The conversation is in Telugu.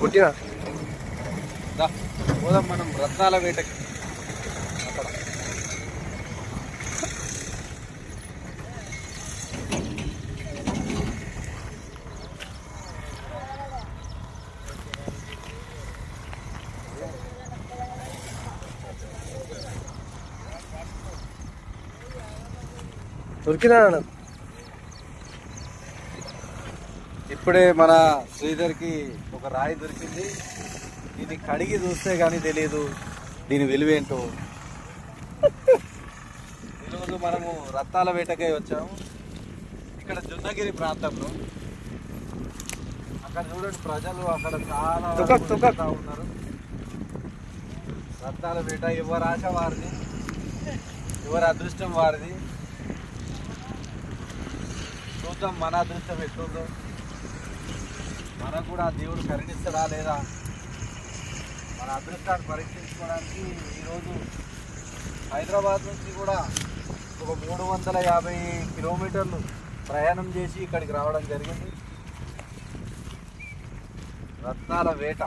పుట్టినా పోదాం మనం రత్నాల వేటకి. అక్కడ దొరికినా ఇప్పుడే మన శ్రీధర్కి ఒక రాయి దొరికింది. ఇది కడిగి చూస్తే కానీ తెలియదు దీని విలువేంటో. ఈరోజు మనము రత్నాల వేటకై వచ్చాము. ఇక్కడ జున్నగిరి ప్రాంతంలో అక్కడ చూడండి ప్రజలు అక్కడ చాలా ఉన్నారు. రత్నాల వేట ఎవరి ఆశ వారిది, ఎవరి అదృష్టం వారిది. చూద్దాం మన అదృష్టం ఎట్లుందో, మనకు కూడా దేవుడు కరుణిస్తాడా లేదా మన అదృష్టాన్ని పరీక్షించుకోవడానికి ఈరోజు హైదరాబాద్ నుంచి కూడా ఒక 350 కిలోమీటర్లు ప్రయాణం చేసి ఇక్కడికి రావడం జరిగింది. రత్నాల వేట